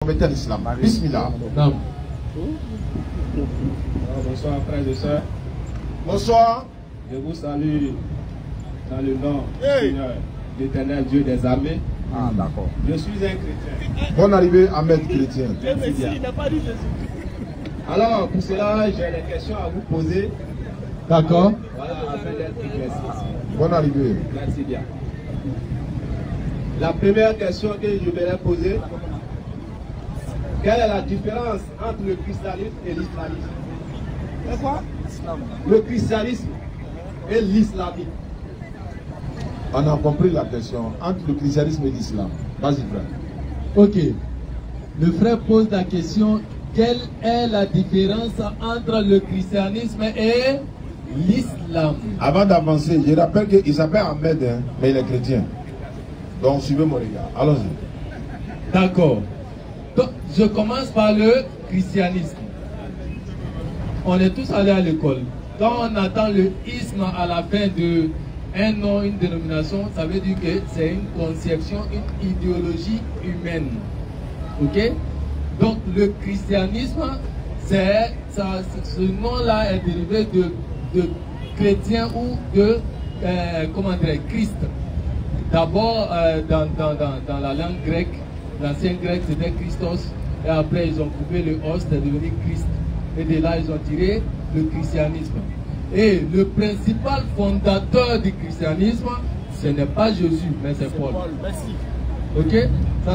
converti à l'islam. Bismillah. Non. Bonsoir frères et sœurs. Bonsoir. Je vous salue dans le nom du Seigneur, l'Éternel Dieu des armées. Ah, d'accord. Je suis un chrétien. Bonne arrivée, Ahmed chrétien. Merci bien. Il n'a pas dit Jésus. Alors, pour cela, j'ai des questions à vous poser. D'accord. Voilà, afin d'être précis. Bonne arrivée. Merci bien. La première question que je vais poser, quelle est la différence entre le christianisme et l'islamisme? C'est quoi? Le christianisme et l'islamisme. On a compris la question entre le christianisme et l'islam. Vas-y, frère. Ok. Le frère pose la question, quelle est la différence entre le christianisme et l'islam? Avant d'avancer, je rappelle qu'il s'appelle Ahmed, hein, mais il est chrétien. Donc, suivez mon regard. Allons-y. D'accord. Donc, je commence par le christianisme. On est tous allés à l'école. Quand on attend le isme à la fin de un nom, une dénomination, ça veut dire que c'est une conception, une idéologie humaine. Ok? Donc le christianisme, ce nom-là est dérivé de chrétien ou de, comment dire, Christ. D'abord, dans la langue grecque, l'ancien grec c'était Christos, et après ils ont coupé le os, c'est devenu Christ. Et de là, ils ont tiré le christianisme. Et le principal fondateur du christianisme, ce n'est pas Jésus, mais c'est Paul. Merci. Ok?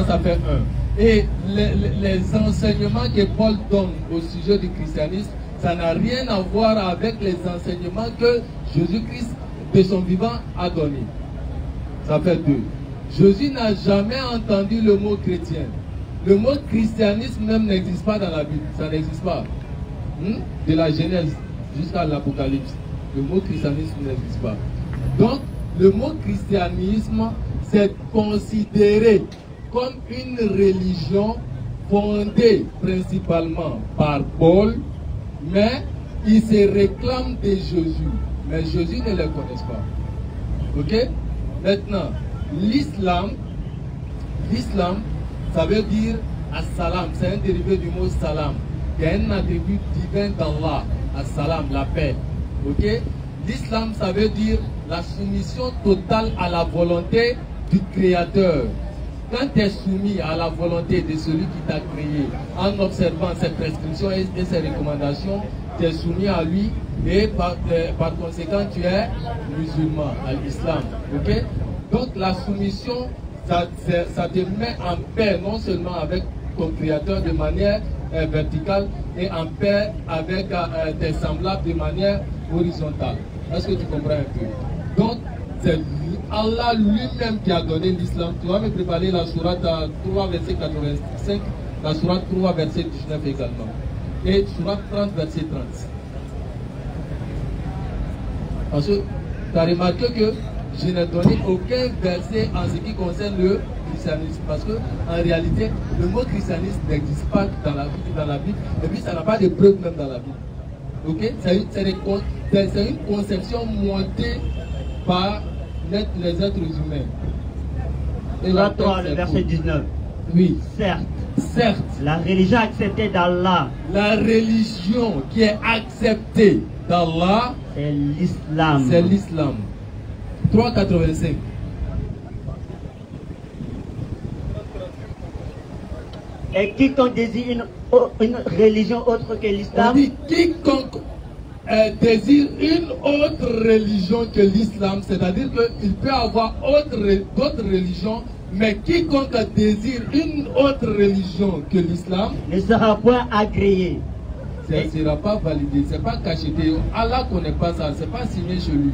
Ça fait un. Et les enseignements que Paul donne au sujet du christianisme, ça n'a rien à voir avec les enseignements que Jésus-Christ, de son vivant, a donné. Ça fait deux. Jésus n'a jamais entendu le mot chrétien. Le mot christianisme même n'existe pas dans la Bible. Ça n'existe pas. De la Genèse jusqu'à l'Apocalypse, le mot christianisme n'existe pas. Donc, le mot christianisme, c'est considéré comme une religion fondée principalement par Paul, mais il se réclame de Jésus. Mais Jésus ne le connaît pas. Ok? Maintenant, l'islam, ça veut dire as-salam, c'est un dérivé du mot salam. Il y a un attribut divin d'Allah, as-salam, la paix. Ok? L'islam, ça veut dire la soumission totale à la volonté du Créateur. Quand tu es soumis à la volonté de celui qui t'a créé, en observant ses prescriptions et ses recommandations, tu es soumis à lui et par conséquent tu es musulman, à l'islam. Ok? Donc la soumission, ça te met en paix non seulement avec ton Créateur de manière verticale et en paix avec tes semblables de manière horizontale. Est-ce que tu comprends un peu? Donc, c'est Allah lui-même qui a donné l'islam. Tu vas me préparer la sourate 3, verset 85, la sourate 3, verset 19 également. Et sourate 30, verset 30. Parce que tu as remarqué que je n'ai donné aucun verset en ce qui concerne le christianisme. Parce que en réalité, le mot christianisme n'existe pas dans la Bible. Et puis ça n'a pas de preuve même dans la Bible. Ok? C'est une conception montée par les êtres humains. Et La 3, le verset 19. Oui. Certes, la religion acceptée d'Allah, la religion qui est acceptée d'Allah, c'est l'islam. C'est l'islam. 3,85. Et quiconque désire une religion autre que l'islam, On dit quiconque désire une autre religion que l'islam, c'est-à-dire qu'il peut avoir d'autres religions, mais quiconque désire une autre religion que l'islam ne sera point agréé. Ça ne sera pas validé, c'est pas cacheté. Allah ne connaît pas ça, c'est pas signé chez lui.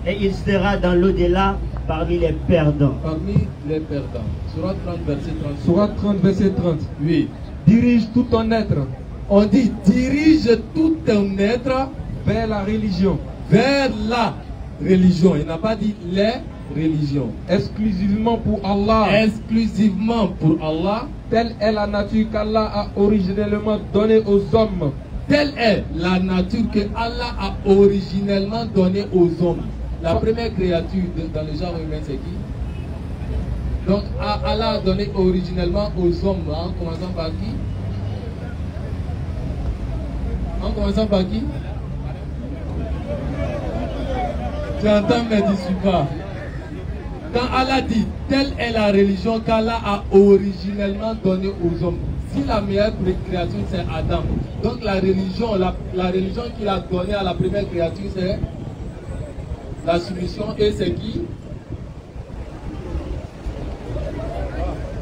Et il sera dans l'au-delà parmi les perdants. Parmi les perdants. Sourate 30, verset 30. Sourate 30, verset 30. Oui. Dirige tout ton être On dit dirige tout ton être vers la religion, vers la religion. Il n'a pas dit les religions. exclusivement pour Allah. Exclusivement pour Allah. Telle est la nature qu'Allah a originellement donnée aux hommes. Telle est la nature que Allah a originellement donnée aux hommes. La première créature dans le genre humain, c'est qui? Donc Allah a donné originellement aux hommes, en commençant par qui? En commençant par qui? Tu entends, mais ne suis pas. Quand Allah dit, telle est la religion qu'Allah a originellement donnée aux hommes. Si la meilleure créature c'est Adam, donc la religion qu'il a donnée à la première créature c'est la soumission, et c'est qui?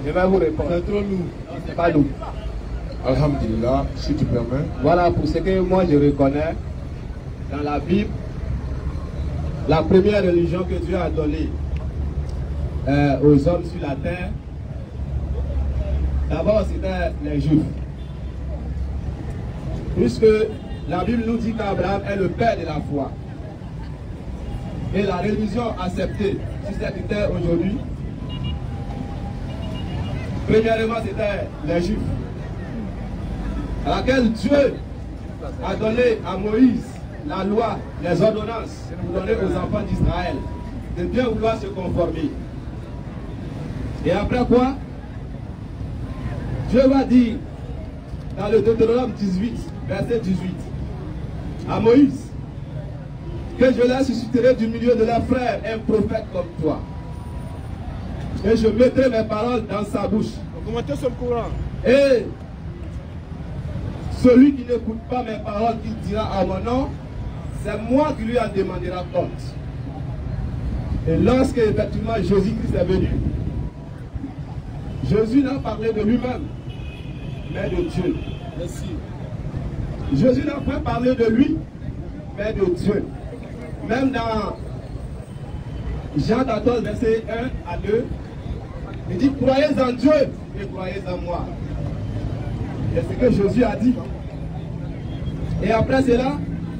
Je vais vous répondre. C'est trop lourd. C'est pas nous. Alhamdulillah, si tu permets. Voilà pour ce que moi je reconnais dans la Bible, la première religion que Dieu a donnée aux hommes sur la terre. D'abord, c'était les Juifs. Puisque la Bible nous dit qu'Abraham est le père de la foi. Et la religion acceptée sur cette terre aujourd'hui, premièrement, c'était les Juifs, à laquelle Dieu a donné à Moïse la loi, les ordonnances pour donner aux enfants d'Israël de bien vouloir se conformer. Et après quoi, Dieu va dire dans le Deutéronome 18, verset 18, à Moïse, que je les susciterai du milieu de leurs frères un prophète comme toi. Et je mettrai mes paroles dans sa bouche. Commentez sur le Coran. Et celui qui n'écoute pas mes paroles, qu'il dira à mon nom, c'est moi qui lui en demandera compte. Et lorsque effectivement Jésus-Christ est venu, Jésus n'a parlé de lui-même, mais de Dieu. Merci. Jésus n'a pas parlé de lui, mais de Dieu. Même dans Jean 14, verset 1 à 2, il dit, croyez en Dieu et croyez en moi. C'est ce que Jésus a dit. Et après cela,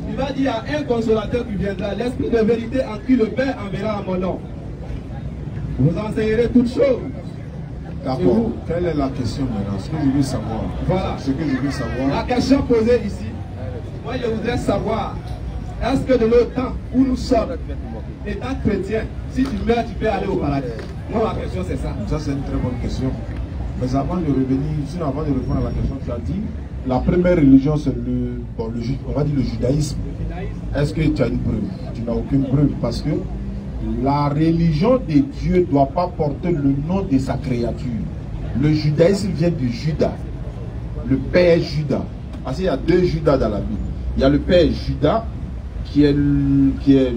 il va dire à un consolateur qui viendra, l'esprit de vérité en qui le Père enverra à mon nom. Vous enseignerez toutes choses. D'accord. Quelle est la question maintenant? Ce que je veux savoir. Voilà. Ce que je veux savoir. La question posée ici, moi je voudrais savoir, est-ce que de le temps où nous sommes, étant chrétiens, si tu meurs, tu peux aller au paradis? Moi, ma question, c'est ça. Ça, c'est une très bonne question. Mais avant de revenir, sinon avant de répondre à la question, tu as dit, la première religion, c'est on va dire le judaïsme. Est-ce que tu as une preuve? Tu n'as aucune preuve parce que la religion de Dieu ne doit pas porter le nom de sa créature. Le judaïsme vient de Judas, le père Judas. Parce qu'il y a deux Judas dans la Bible. Il y a le père Judas, qui est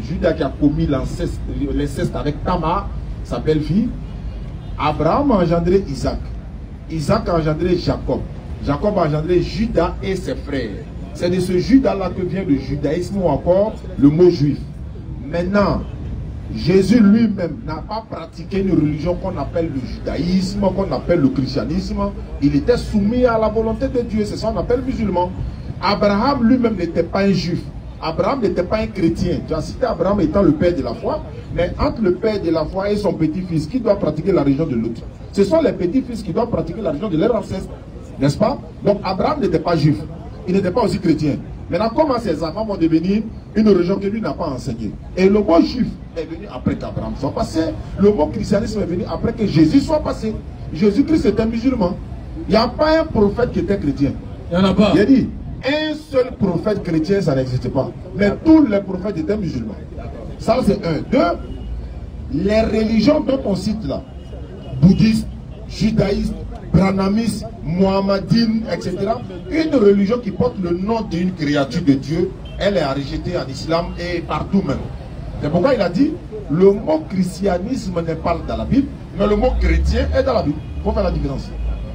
Judas qui a commis l'inceste avec Tamar, sa belle-fille. Abraham a engendré Isaac. Isaac a engendré Jacob. Jacob a engendré Judas et ses frères. C'est de ce Judas-là que vient le judaïsme ou encore le mot juif. Maintenant, Jésus lui-même n'a pas pratiqué une religion qu'on appelle le judaïsme, qu'on appelle le christianisme. Il était soumis à la volonté de Dieu, c'est ça qu'on appelle musulman. Abraham lui-même n'était pas un juif. Abraham n'était pas un chrétien. Tu as cité Abraham étant le père de la foi, mais entre le père de la foi et son petit-fils, qui doit pratiquer la religion de l'autre? Ce sont les petits-fils qui doivent pratiquer la religion de leur ancêtre, n'est-ce pas? Donc Abraham n'était pas juif, il n'était pas aussi chrétien. Maintenant, comment ces enfants vont devenir une religion que lui n'a pas enseignée? Et le mot juif est venu après qu'Abraham soit passé. Le mot christianisme est venu après que Jésus soit passé. Jésus-Christ était musulman. Il n'y a pas un prophète qui était chrétien. Il n'y en a pas. Il a dit, un seul prophète chrétien, ça n'existe pas. Mais tous les prophètes étaient musulmans. Ça, c'est un. Deux, les religions dont on cite là, bouddhisme, judaïsme, brahmanisme, mohammedine, etc. Une religion qui porte le nom d'une créature de Dieu, elle est rejetée en islam et partout même. C'est pourquoi il a dit, le mot christianisme n'est pas dans la Bible, mais le mot chrétien est dans la Bible. Il faut faire la différence.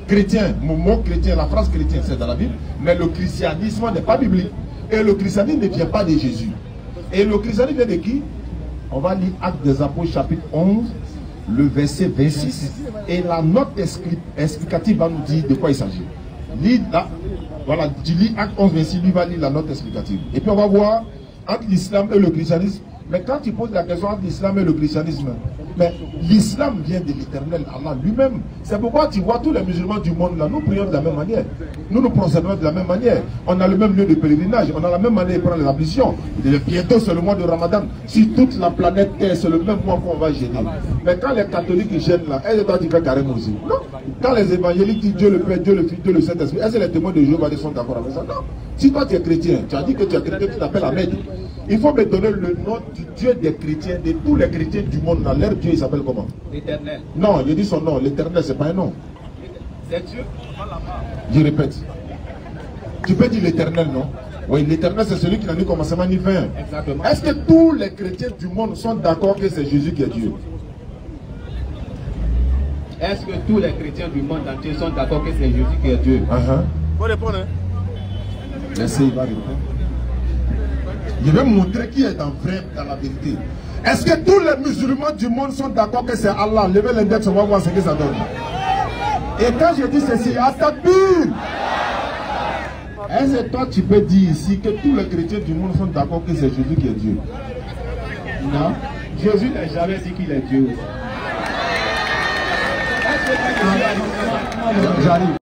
Chrétien, le mot chrétien, la phrase chrétien, c'est dans la Bible, mais le christianisme n'est pas biblique. Et le christianisme ne vient pas de Jésus. Et le christianisme vient de qui? On va lire Actes des Apôtres, chapitre 11, le verset 26. Et la note explicative va nous dire de quoi il s'agit. Lis là, voilà, tu lis Actes 11, 26, lui va lire la note explicative. Et puis on va voir, entre l'islam et le christianisme, Mais quand tu poses la question entre l'islam et le christianisme, mais l'islam vient de l'éternel Allah lui-même. C'est pourquoi tu vois tous les musulmans du monde là, nous prions de la même manière. Nous nous procédons de la même manière. On a le même lieu de pèlerinage, on a la même manière de prendre les ablutions. Bientôt c'est le mois de Ramadan. Si toute la planète Terre, c'est le même mois qu'on va gêner. Mais quand les catholiques gênent là, est-ce que toi tu fais carrément aussi? Non. Quand les évangéliques disent Dieu le Père, Dieu le Fils, Dieu le Saint-Esprit, est-ce que les témoins de Jéhovah sont d'accord avec ça? Non. Si toi tu es chrétien, tu as dit que tu es chrétien, tu t'appelles Ahmed. Il faut me donner le nom du Dieu des chrétiens, de tous les chrétiens du monde. Là, leur Dieu, il s'appelle comment? L'Éternel. Non, je dis son nom. L'Éternel, c'est pas un nom. C'est Dieu. Je répète. Tu peux dire l'Éternel, non? Oui, l'Éternel, c'est celui qui n'a ni commencement ni fin. Exactement. Est-ce que tous les chrétiens du monde sont d'accord que c'est Jésus qui est Dieu? Est-ce que tous les chrétiens du monde entier sont d'accord que c'est Jésus qui est Dieu? Faut répondre, hein? Merci, il va répondre. Je vais montrer qui est en vrai dans la vérité. Est-ce que tous les musulmans du monde sont d'accord que c'est Allah? Levez l'index, on va voir ce que ça donne. Et quand je dis ceci, Atakbir! Est-ce que toi tu peux dire ici que tous les chrétiens du monde sont d'accord que c'est Jésus qui est Dieu? Non. Jésus n'a jamais dit qu'il est Dieu. J'arrive.